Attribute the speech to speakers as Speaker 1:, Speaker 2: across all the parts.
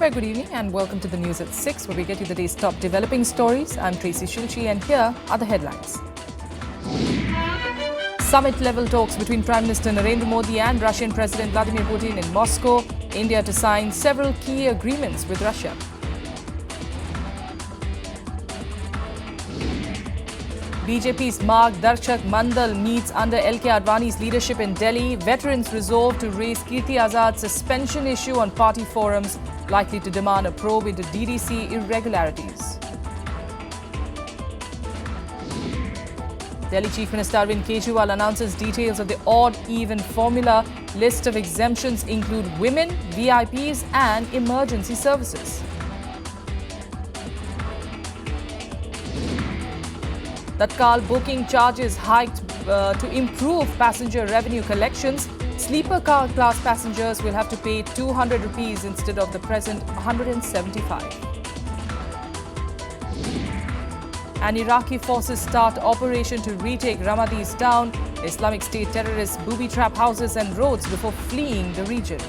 Speaker 1: Very good evening and welcome to the news at 6, where we get you the day's top developing stories. I'm Tracy Shilchi and here are the headlines. Summit-level talks between Prime Minister Narendra Modi and Russian President Vladimir Putin in Moscow. India to sign several key agreements with Russia. BJP's Marg Darshak Mandal meets under LK Advani's leadership in Delhi. Veterans resolve to raise Kirti Azad's suspension issue on party forums, likely to demand a probe into DDC irregularities. Delhi Chief Minister Arvind Kejriwal announces details of the odd-even formula. List of exemptions include women, VIPs and emergency services. Tatkal booking charges hiked to improve passenger revenue collections. Sleeper car class passengers will have to pay 200 rupees instead of the present 175. And Iraqi forces start operation to retake Ramadi's town. Islamic State terrorists booby-trap houses and roads before fleeing the region.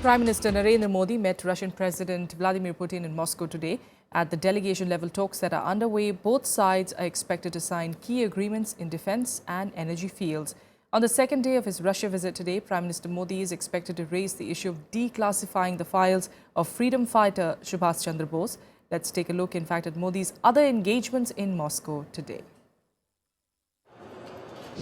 Speaker 1: Prime Minister Narendra Modi met Russian President Vladimir Putin in Moscow today. At the delegation-level talks that are underway, both sides are expected to sign key agreements in defense and energy fields. On the second day of his Russia visit today, Prime Minister Modi is expected to raise the issue of declassifying the files of freedom fighter Subhash Chandra Bose. Let's take a look, in fact, at Modi's other engagements in Moscow today.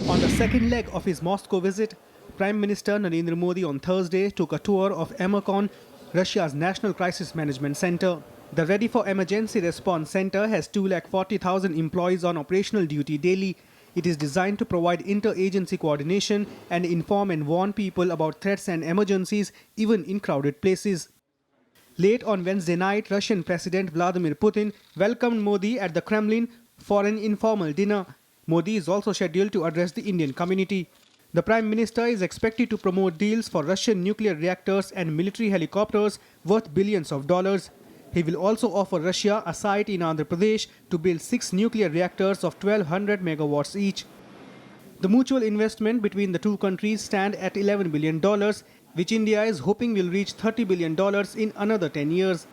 Speaker 2: On the second leg of his Moscow visit, Prime Minister Narendra Modi on Thursday took a tour of Emercon, Russia's National Crisis Management Center. The Ready for Emergency Response Center has 240,000 employees on operational duty daily. It is designed to provide inter-agency coordination and inform and warn people about threats and emergencies, even in crowded places. Late on Wednesday night, Russian President Vladimir Putin welcomed Modi at the Kremlin for an informal dinner. Modi is also scheduled to address the Indian community. The Prime Minister is expected to promote deals for Russian nuclear reactors and military helicopters worth billions of dollars. He will also offer Russia a site in Andhra Pradesh to build 6 nuclear reactors of 1200 megawatts each. The mutual investment between the two countries stands at $11 billion, which India is hoping will reach $30 billion in another 10 years.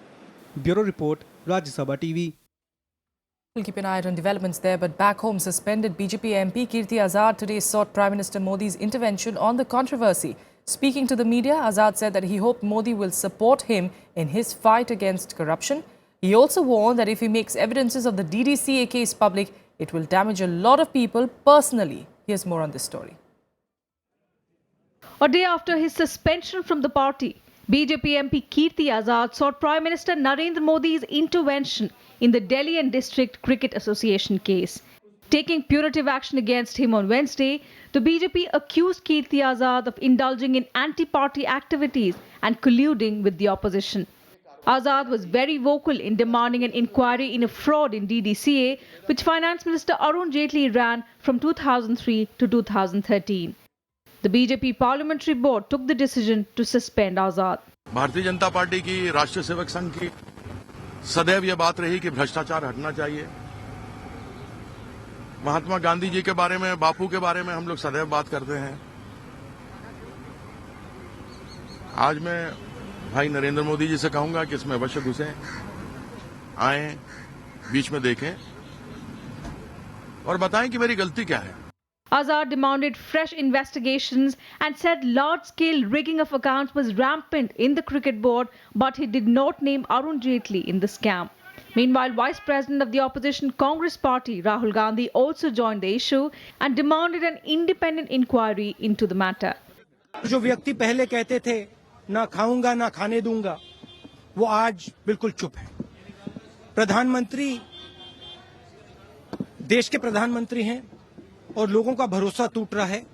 Speaker 2: Bureau Report, Rajya Sabha TV.
Speaker 1: We'll keep an eye on developments there, but back home, suspended BJP MP Kirti Azad today sought Prime Minister Modi's intervention on the controversy. Speaking to the media, Azad said that he hoped Modi will support him in his fight against corruption. He also warned that if he makes evidences of the DDCA case public, it will damage a lot of people personally. Here's more on this story.
Speaker 3: A day after his suspension from the party, BJP MP Kirti Azad sought Prime Minister Narendra Modi's intervention in the Delhi and District Cricket Association case. Taking punitive action against him on Wednesday, the BJP accused Kirti Azad of indulging in anti-party activities and colluding with the opposition. Azad was very vocal in demanding an inquiry in a fraud in DDCA, which Finance Minister Arun Jaitley ran from 2003 to 2013. The BJP Parliamentary Board took the decision to suspend Azad.
Speaker 4: Bharatiya Janata party की राष्ट्रीय सेवक संघ की सदैव यह बात रही कि भ्रष्टाचार हटना चाहिए। महात्मा गांधी जी के बारे में, बापू के बारे में हम लोग सदैव बात करते हैं। आज मैं भाई नरेंद्र मोदी जी से कहूंगा कि इसमें अवश्य घुसें, आएं, बीच में देखें और बताएं कि मेरी गलती क्या है।
Speaker 3: Azad demanded fresh investigations and said large-scale rigging of accounts was rampant in the cricket board, but he did not name Arun Jaitley in the scam. Meanwhile, Vice President of the opposition Congress Party, Rahul Gandhi, also joined the issue and demanded an independent inquiry into the matter.
Speaker 5: जो व्यक्ति पहले कहते थे ना खाऊंगा ना खाने दूंगा, वो आज बिल्कुल चुप है। प्रधानमंत्री देश के प्रधानमंत्री हैं और लोगों का भरोसा टूट रहा है।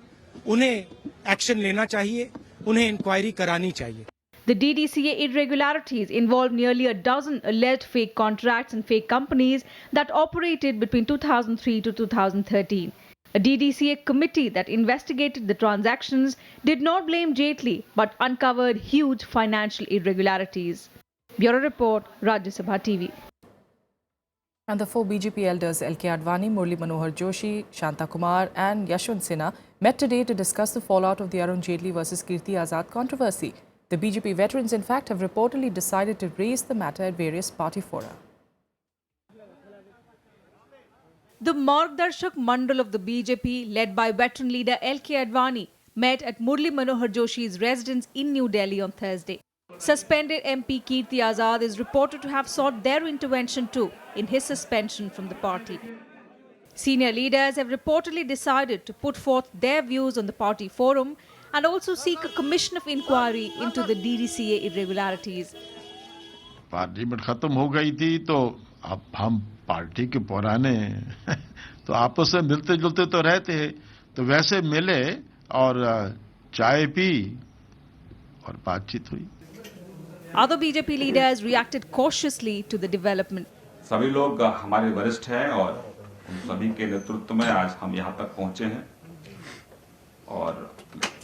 Speaker 5: उन्हें एक्शन लेना चाहिए, उन्हें इंक्वायरी करानी चाहिए।
Speaker 3: The DDCA irregularities involved nearly a dozen alleged fake contracts and fake companies that operated between 2003 to 2013. A DDCA committee that investigated the transactions did not blame Jaitley but uncovered huge financial irregularities. Bureau Report, Rajya Sabha TV.
Speaker 1: And the four BJP elders L.K. Advani, Murli Manohar Joshi, Shanta Kumar and Yashwant Sinha met today to discuss the fallout of the Arun Jaitley versus Kirti Azad controversy. The BJP veterans, in fact, have reportedly decided to raise the matter at various party fora.
Speaker 3: The Margdarshak Mandal of the BJP, led by veteran leader L.K. Advani, met at Murli Manohar Joshi's residence in New Delhi on Thursday. Suspended MP Kirti Azad is reported to have sought their intervention too in his suspension from the party. Senior leaders have reportedly decided to put forth their views on the party forum and also seek a commission of inquiry into the DDCA irregularities.
Speaker 6: Parliament खत्म हो गई थी तो अब हम party के पुराने तो आपस में मिलते जुलते तो रहते हैं, तो वैसे मिले और चाय पी और बातचीत हुई.
Speaker 3: Other BJP leaders reacted cautiously to the development.
Speaker 7: सभी लोग हमारे वरिष्ठ हैं और उन सभी के नेतृत्व में आज हम यहाँ तक पहुंचे हैं और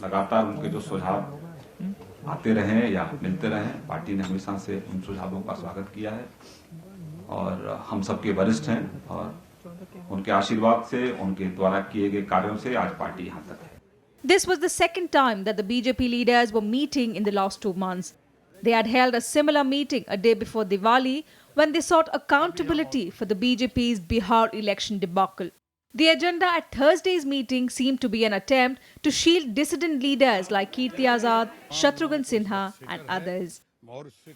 Speaker 7: लगातार उनके जो सुझाव आते रहे या मिलते रहे, पार्टी ने हमेशा से उन सुझावों का स्वागत किया है और हम सबके वरिष्ठ हैं और उनके आशीर्वाद से, उनके द्वारा किए गए कार्यों से आज पार्टी यहाँ तक है.
Speaker 3: This was the second time that the BJP leaders were meeting in the last 2 months. They had held a similar meeting a day before Diwali when they sought accountability for the BJP's Bihar election debacle. The agenda at Thursday's meeting seemed to be an attempt to shield dissident leaders like Kirti Azad, Shatrughan Sinha and others.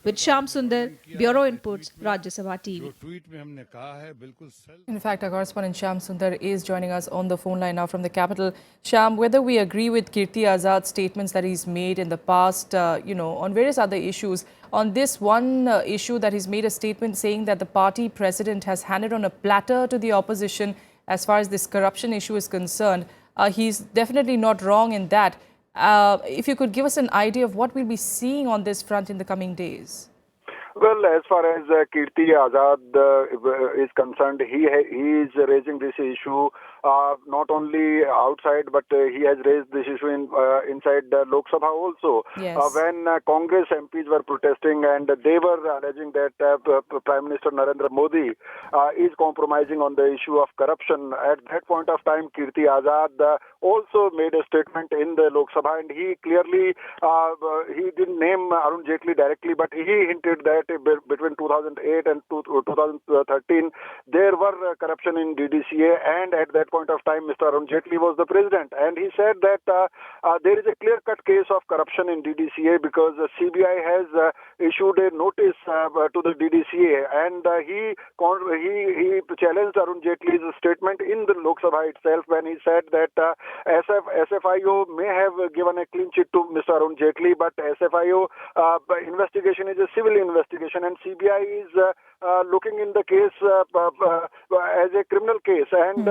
Speaker 3: With Shyam Sundar, Bureau Inputs, Rajya Sabha TV.
Speaker 1: In fact, our correspondent Shyam Sundar is joining us on the phone line now from the capital. Shyam, whether we agree with Kirti Azad's statements that he's made in the past, on various other issues, on this one issue that he's made a statement saying that the party president has handed on a platter to the opposition as far as this corruption issue is concerned, he's definitely not wrong in that. If you could give us an idea of what we'll be seeing on this front in the coming days.
Speaker 8: Well, as far as Kirti Azad is concerned, he is raising this issue not only outside, but he has raised this issue inside Lok Sabha also.
Speaker 1: Yes.
Speaker 8: When Congress MPs were protesting and they were alleging that Prime Minister Narendra Modi is compromising on the issue of corruption, at that point of time, Kirti Azad also made a statement in the Lok Sabha, and he clearly, he didn't name Arun Jaitley directly, but he hinted that between 2008 and 2013, there were corruption in DDCA, and at that point of time, Mr. Arun Jaitley was the president. And he said that there is a clear-cut case of corruption in DDCA because the CBI has issued a notice to the DDCA, and he challenged Arun Jaitley's statement in the Lok Sabha itself when he said that SFIO may have given a clean chit to Mr. Arun Jaitley, but SFIO investigation is a civil investigation, and CBI is looking in the case as a criminal case, and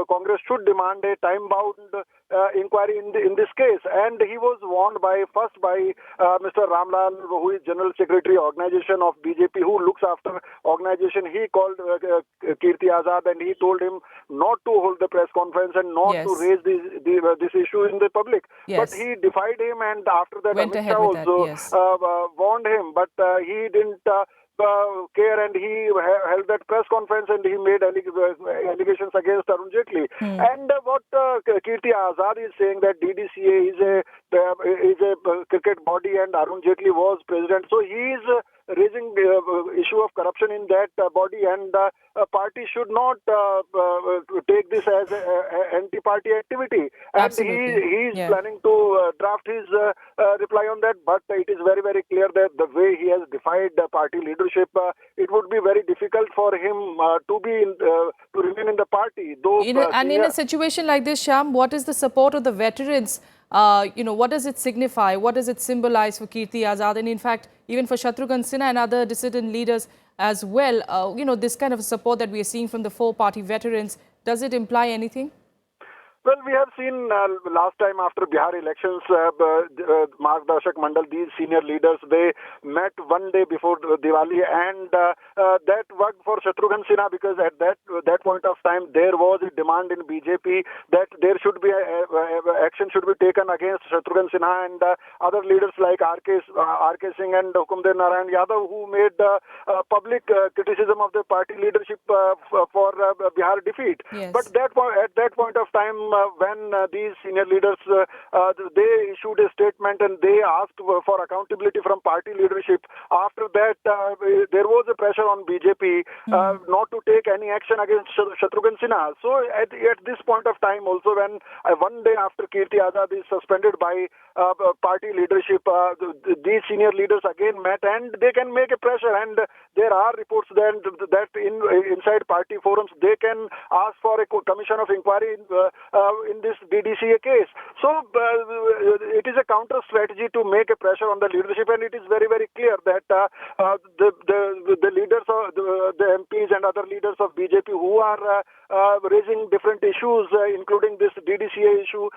Speaker 8: Congress should demand a time-bound inquiry in this case. And he was warned by Mr. Ramlal, who is General Secretary organization of BJP, who looks after organization. He called Kirti Azad and he told him not to hold the press conference and not
Speaker 1: Yes.
Speaker 8: to raise this issue in the public.
Speaker 1: Yes.
Speaker 8: But he defied him, and after that
Speaker 1: Went
Speaker 8: Amit
Speaker 1: ahead
Speaker 8: Shah
Speaker 1: with that,
Speaker 8: also
Speaker 1: yes.
Speaker 8: warned him, but he didn't care, and he held that press conference and he made allegations against Arun Jaitley. And what Kirti Azad is saying that DDCA is a cricket body and Arun Jaitley was president, so he is raising the issue of corruption in that body, and a party should not take this as an anti-party activity. And
Speaker 1: Absolutely.
Speaker 8: he is
Speaker 1: Yeah.
Speaker 8: planning to draft his reply on that, but it is very, very clear that the way he has defied the party leadership, it would be very difficult for him to remain in the party. Though,
Speaker 1: And in a situation like this, Shyam, what is the support of the veterans? What does it signify? What does it symbolize for Kirti Azad? And in fact, even for Shatrughan Sinha and other dissident leaders as well, this kind of support that we are seeing from the four-party veterans, does it imply anything?
Speaker 8: Well, we have seen last time after Bihar elections, Margdarshak Mandal, these senior leaders, they met one day before Diwali, and that worked for Shatrughan Sinha, because at that point of time there was a demand in BJP that there should be action should be taken against Shatrughan Sinha and other leaders like RK Singh and Hukumdev Narayan Yadav, who made public criticism of the party leadership for Bihar defeat.
Speaker 1: Yes.
Speaker 8: But at that point of time, when these senior leaders they issued a statement and they asked for accountability from party leadership. After that, there was a pressure on BJP not to take any action against Shatrughan Sinha. So at this point of time, also when one day after Kirti Azad is suspended by party leadership, these senior leaders again met and they can make a pressure. And there are reports then that inside party forums they can ask for a commission of inquiry in this DDCA case. So it is a counter strategy to make a pressure on the leadership, and it is very, very clear that the leaders of the MPs and other leaders of BJP who are raising different issues, including this DDCA issue,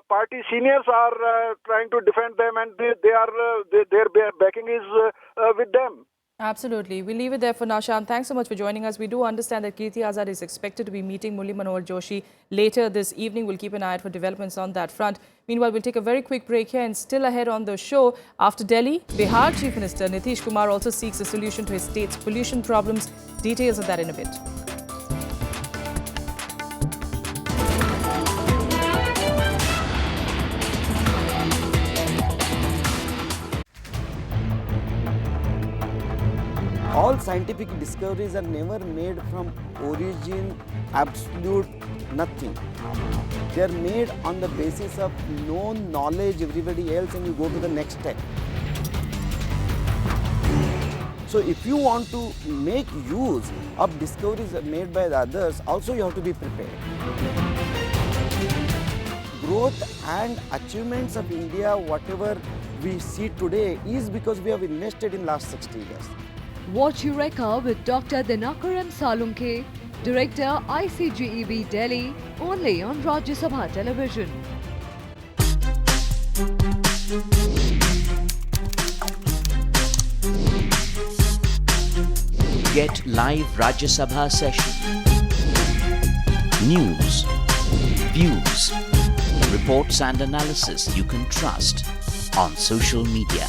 Speaker 8: party seniors are trying to defend them, and their backing is with them.
Speaker 1: Absolutely. We'll leave it there for now. Shyam, thanks so much for joining us. We do understand that Kirti Azad is expected to be meeting Murli Manohar Joshi later this evening. We'll keep an eye out for developments on that front. Meanwhile, we'll take a very quick break here, and still ahead on the show, after Delhi, Bihar Chief Minister Nitish Kumar also seeks a solution to his state's pollution problems. Details of that in a bit.
Speaker 9: All scientific discoveries are never made from origin, absolute nothing. They are made on the basis of known knowledge, everybody else, and you go to the next step. So if you want to make use of discoveries made by the others, also you have to be prepared. Growth and achievements of India, whatever we see today, is because we have invested in last 60 years.
Speaker 10: Watch Eureka with Dr. Dinakaran Salunke, Director ICGEB Delhi, only on Rajya Sabha Television.
Speaker 11: Get live Rajya Sabha session. News, views, reports and analysis you can trust on social media.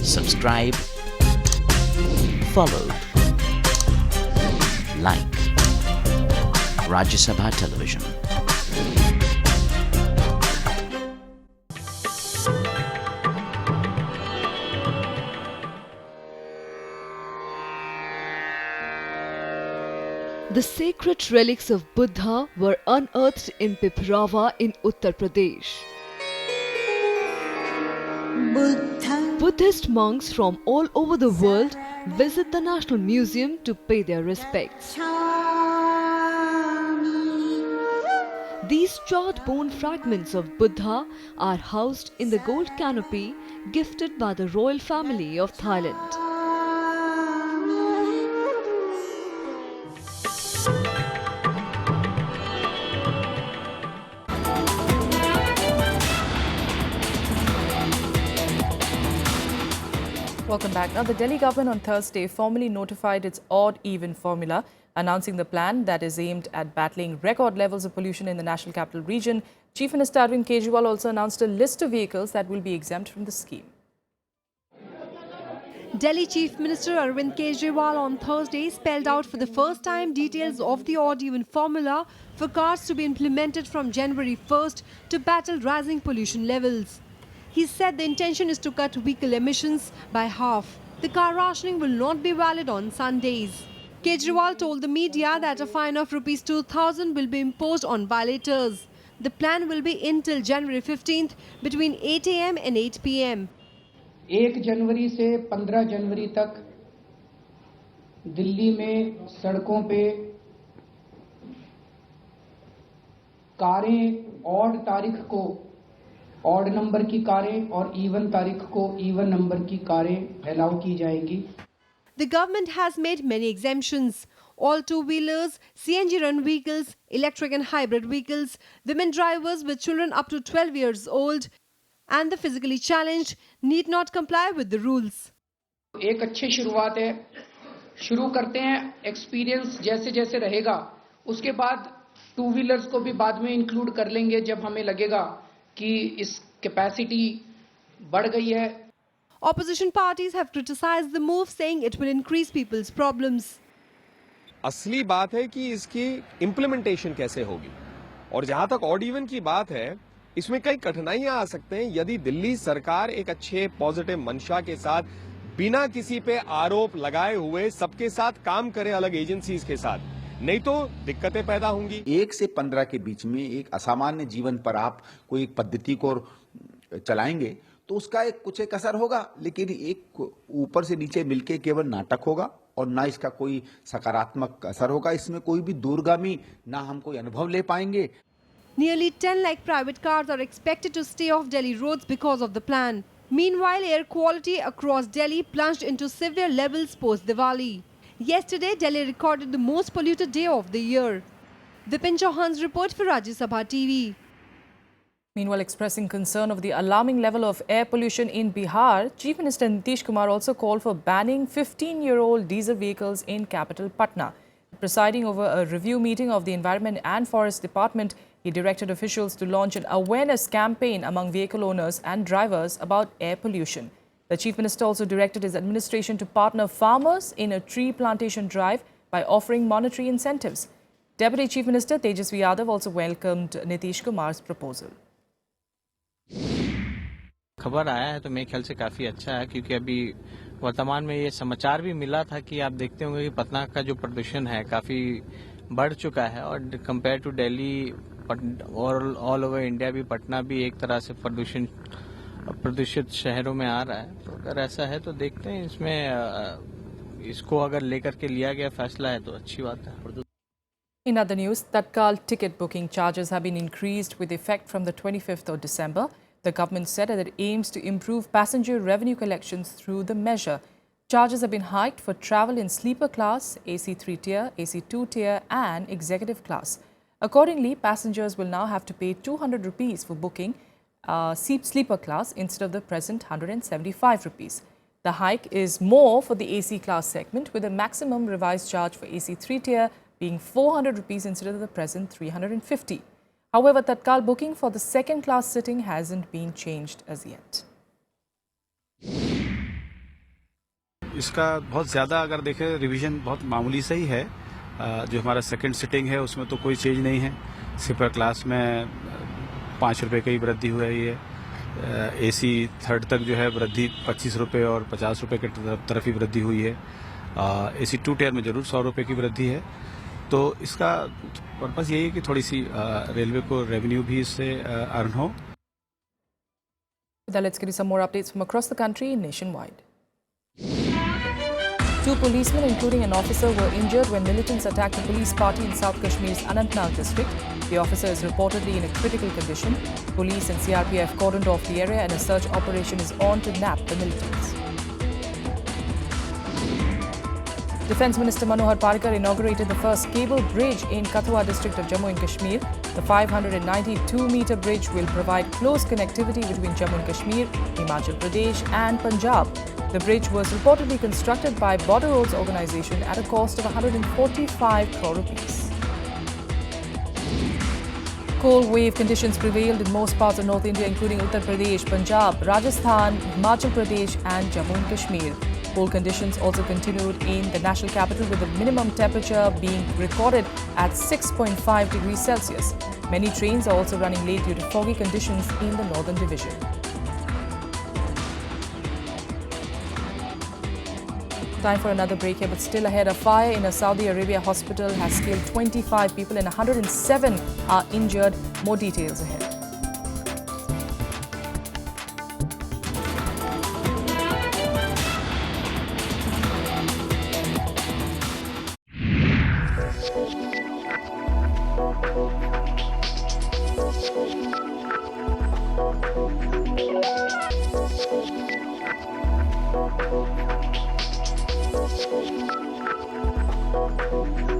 Speaker 11: Subscribe, follow, like Rajya Sabha Television.
Speaker 10: The sacred relics of Buddha were unearthed in Piprava in Uttar Pradesh. Buddhist monks from all over the world visit the National Museum to pay their respects. These charred bone fragments of Buddha are housed in the gold canopy gifted by the royal family of Thailand.
Speaker 1: Welcome back. Now, the Delhi government on Thursday formally notified its odd-even formula, announcing the plan that is aimed at battling record levels of pollution in the National Capital Region. Chief Minister Arvind Kejriwal also announced a list of vehicles that will be exempt from the scheme.
Speaker 12: Delhi Chief Minister Arvind Kejriwal on Thursday spelled out for the first time details of the odd-even formula for cars to be implemented from January 1st to battle rising pollution levels. He said the intention is to cut vehicle emissions by half. The car rationing will not be valid on Sundays. Kejriwal told the media that a fine of ₹2,000 will be imposed on violators. The plan will be until January 15th between 8 a.m. and 8 p.m.
Speaker 13: 1 जनवरी से 15 जनवरी तक दिल्ली में सड़कों पे कारें odd तारीख को odd number की कारें और इवन तारीख को इवन नंबर की कारें अलाउ की जाएंगी.
Speaker 12: The government has made many exemptions. all two-wheelers, CNG run vehicles, electric and hybrid vehicles, women drivers with children up to 12 years old, and the physically challenged need not comply with the rules.
Speaker 13: एक अच्छी शुरुआत है, शुरू करते हैं, experience जैसे जैसे रहेगा, उसके बाद टू व्हीलर्स को भी बाद में इंक्लूड कर लेंगे जब हमें लगेगा कि इस कैपेसिटी बढ़ गई है.
Speaker 12: Opposition parties have criticized the move, saying it will increase people's problems.
Speaker 14: असली बात है कि इसकी इम्प्लीमेंटेशन कैसे होगी, और जहां तक ऑड इवन की बात है, इसमें कई कठिनाइयां आ सकते हैं यदि दिल्ली सरकार एक अच्छे पॉजिटिव मंशा के साथ बिना किसी पे आरोप लगाए हुए सबके साथ काम करे, अलग एजेंसीज के साथ, नहीं तो दिक्कतें पैदा होंगी.
Speaker 15: 1 से 15 के बीच में एक असामान्य जीवन पर आप कोई एक पद्धति को चलाएंगे तो उसका कुछ एक असर होगा, लेकिन एक ऊपर से नीचे मिलके केवल नाटक होगा और ना इसका कोई सकारात्मक असर होगा. इसमें कोई भी दूरगामी ना हम कोई अनुभव ले पाएंगे.
Speaker 12: Nearly 10 lakh private cars are expected to stay off Delhi roads because of the plan. Meanwhile, air quality across Delhi plunged into severe levels post-Diwali. Yesterday, Delhi recorded the most polluted day of the year. Vipin Chauhan's report for Rajya Sabha TV.
Speaker 1: Meanwhile, expressing concern of the alarming level of air pollution in Bihar, Chief Minister Nitish Kumar also called for banning 15-year-old diesel vehicles in capital Patna. Presiding over a review meeting of the Environment and Forest Department, he directed officials to launch an awareness campaign among vehicle owners and drivers about air pollution. The Chief Minister also directed his administration to partner farmers in a tree plantation drive by offering monetary incentives. Deputy Chief Minister Tejasvi Yadav also welcomed Nitish Kumar's proposal.
Speaker 16: खबर आया है तो मेरे ख्याल से काफ़ी अच्छा है, क्योंकि अभी वर्तमान में ये समाचार भी मिला था कि आप देखते होंगे कि पटना का जो प्रदूषण है काफ़ी बढ़ चुका है, और कंपेयर टू दिल्ली और ऑल ओवर इंडिया भी पटना भी एक तरह से प्रदूषित शहरों में आ रहा है. तो अगर ऐसा है तो देखते हैं, इसमें इसको अगर लेकर के लिया गया फैसला है तो अच्छी बात है.
Speaker 1: In other news, Tatkal ticket booking charges have been increased with effect from the 25th of December. The government said that it aims to improve passenger revenue collections through the measure. Charges have been hiked for travel in sleeper class, AC 3 tier, AC 2 tier and executive class. Accordingly, passengers will now have to pay 200 rupees for booking sleeper class instead of the present 175 rupees. The hike is more for the AC class segment, with a maximum revised charge for AC 3 tier being 400 rupees instead of the present 350. However, Tatkal booking for the second class sitting hasn't been changed as yet.
Speaker 17: इसका बहुत ज़्यादा अगर देखें revision बहुत मामूली से ही है. जो हमारा सेकंड सिटिंग है उसमें तो कोई चेंज नहीं है. स्लीपर क्लास में 5 रुपये की वृद्धि हुई है. AC थर्ड तक जो है वृद्धि 25 रुपये और 50 रुपये के तरफ ही वृद्धि हुई है. AC 2 टियर में जरूर 100 रुपये की वृद्धि है. तो इसका पर्पस यही है कि थोड़ी सी रेलवे को रेवेन्यू भी इससे अर्न हो.
Speaker 1: Let's get you some more updates from across the country nationwide. 2 policemen, including an officer, were injured when militants attacked a police party in South Kashmir's Anantnag district. The officer is reportedly in a critical condition. Police and CRPF cordoned off the area and a search operation is on to nab the militants. Defence Minister Manohar Parrikar inaugurated the first cable bridge in Kathua district of Jammu and Kashmir. The 592-metre bridge will provide close connectivity between Jammu and Kashmir, Himachal Pradesh and Punjab. The bridge was reportedly constructed by Border Roads Organisation at a cost of 145 crore rupees. Cold wave conditions prevailed in most parts of North India, including Uttar Pradesh, Punjab, Rajasthan, Himachal Pradesh and Jammu and Kashmir. Cold conditions also continued in the national capital, with the minimum temperature being recorded at 6.5 degrees Celsius. Many trains are also running late due to foggy conditions in the northern division. Time for another break here, but still ahead, a fire in a Saudi Arabia hospital has killed 25 people and 107 are injured. More details ahead.
Speaker 18: Thank you.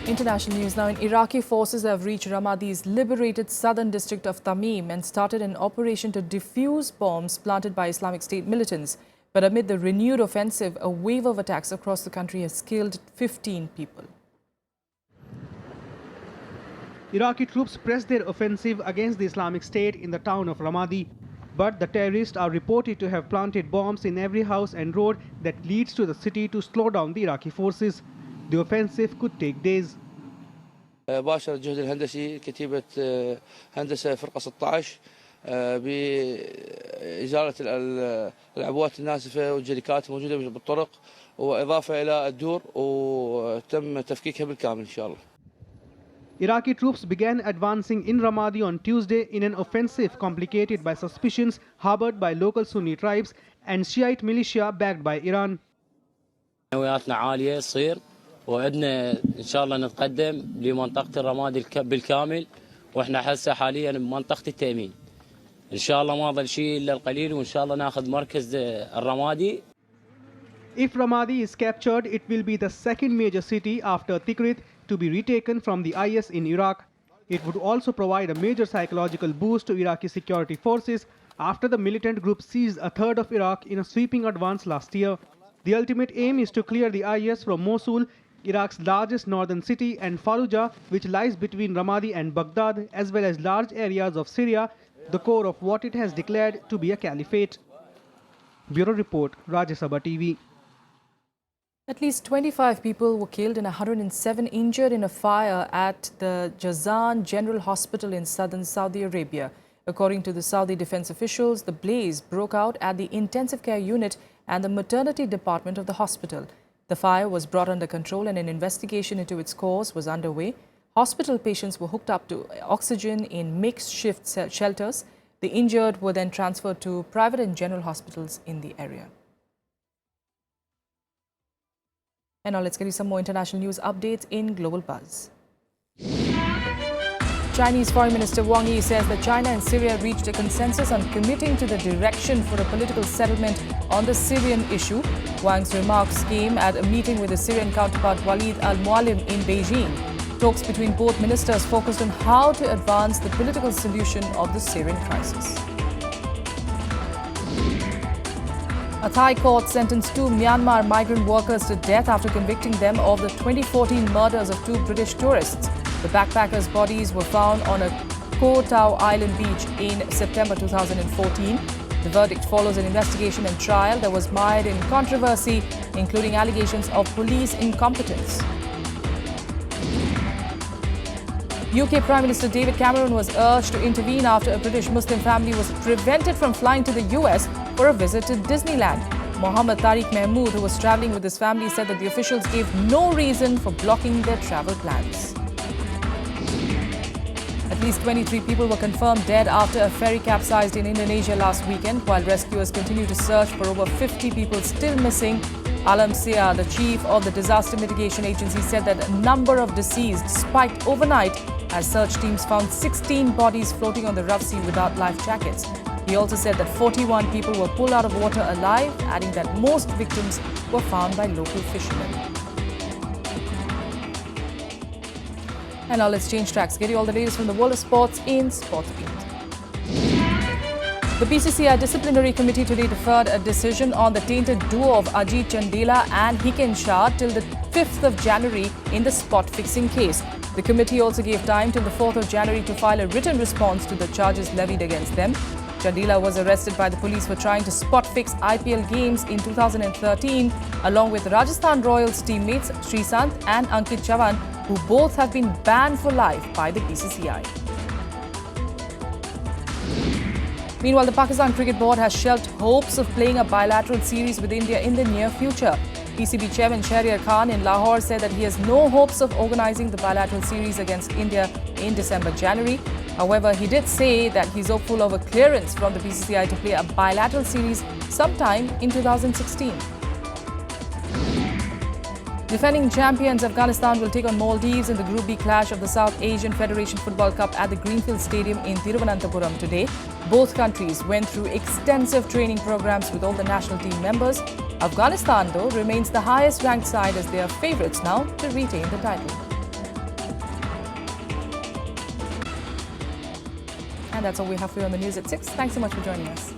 Speaker 1: International news now. Iraqi forces have reached Ramadi's liberated southern district of Tamim and started an operation to defuse bombs planted by Islamic State militants. But amid the renewed offensive, a wave of attacks across the country has killed 15 people.
Speaker 2: Iraqi troops pressed their offensive against the Islamic State in the town of Ramadi. But the terrorists are reported to have planted bombs in every house and road that leads to the city to slow down the Iraqi forces. The offensive could take days.
Speaker 18: باشر الجهد الهندسي كتيبة هندسة فرقة 16 بإزالة العبوات الناسفة والجريكات الموجودة بالطرق وإضافة إلى الدور وتم تفكيكها بالكامل إن شاء الله.
Speaker 2: Iraqi troops began advancing in Ramadi on Tuesday in an offensive complicated by suspicions harbored by local Sunni tribes and Shiite militia backed by Iran.
Speaker 19: نوياتنا عالية تصير وعدنا إن شاء الله نتقدم لمنطقة الرمادي بالكامل وإحنا هسه حاليا بمنطقة التأمين. إن شاء الله ما ظل شيء إلا القليل وإن شاء الله ناخذ مركز الرمادي.
Speaker 2: If Ramadi is captured, it will be the second major city after Tikrit to be retaken from the IS in Iraq. It would also provide a major psychological boost to Iraqi security forces after the militant group seized a third of Iraq in a sweeping advance last year. The ultimate aim is to clear the IS from Mosul, Iraq's largest northern city, and Fallujah, which lies between Ramadi and Baghdad, as well as large areas of Syria, the core of what it has declared to be a caliphate. Bureau Report, Rajya Sabha TV.
Speaker 1: At least 25 people were killed and 107 injured in a fire at the Jazan General Hospital in southern Saudi Arabia. According to the Saudi defense officials, the blaze broke out at the intensive care unit and the maternity department of the hospital. The fire was brought under control and an investigation into its cause was underway. Hospital patients were hooked up to oxygen in makeshift shelters. The injured were then transferred to private and general hospitals in the area. And now let's get you some more international news updates in Global Buzz. Chinese Foreign Minister Wang Yi says that China and Syria reached a consensus on committing to the direction for a political settlement on the Syrian issue. Wang's remarks came at a meeting with the Syrian counterpart Walid al-Mualim in Beijing. Talks between both ministers focused on how to advance the political solution of the Syrian crisis. A Thai court sentenced 2 Myanmar migrant workers to death after convicting them of the 2014 murders of 2 British tourists. The backpackers' bodies were found on a Koh Tao Island beach in September 2014. The verdict follows an investigation and trial that was mired in controversy, including allegations of police incompetence. UK Prime Minister David Cameron was urged to intervene after a British Muslim family was prevented from flying to the US for a visit to Disneyland. Mohammed Tariq Mahmood, who was travelling with his family, said that the officials gave no reason for blocking their travel plans. At least 23 people were confirmed dead after a ferry capsized in Indonesia last weekend, while rescuers continue to search for over 50 people still missing. Alam Sia, the chief of the Disaster Mitigation Agency, said that a number of deceased spiked overnight as search teams found 16 bodies floating on the rough sea without life jackets. He also said that 41 people were pulled out of water alive, adding that most victims were found by local fishermen. And now let's change tracks. Get you all the latest from the world of sports in Sports Beat. The BCCI Disciplinary Committee today deferred a decision on the tainted duo of Ajit Chandela and Hiken Shah till the 5th of January in the spot fixing case. The committee also gave time till the 4th of January to file a written response to the charges levied against them. Chandela was arrested by the police for trying to spot fix IPL games in 2013, along with Rajasthan Royals teammates Sreesanth and Ankit Chavan, who both have been banned for life by the BCCI. Meanwhile, the Pakistan Cricket Board has shelved hopes of playing a bilateral series with India in the near future. PCB Chairman Shahryar Khan in Lahore said that he has no hopes of organising the bilateral series against India in December-January. However, he did say that he's hopeful of a clearance from the BCCI to play a bilateral series sometime in 2016. Defending champions Afghanistan will take on Maldives in the Group B clash of the South Asian Federation Football Cup at the Greenfield Stadium in Thiruvananthapuram today. Both countries went through extensive training programs with all the national team members. Afghanistan, though, remains the highest ranked side as they are favourites now to retain the title. And that's all we have for you on the news at 6. Thanks so much for joining us.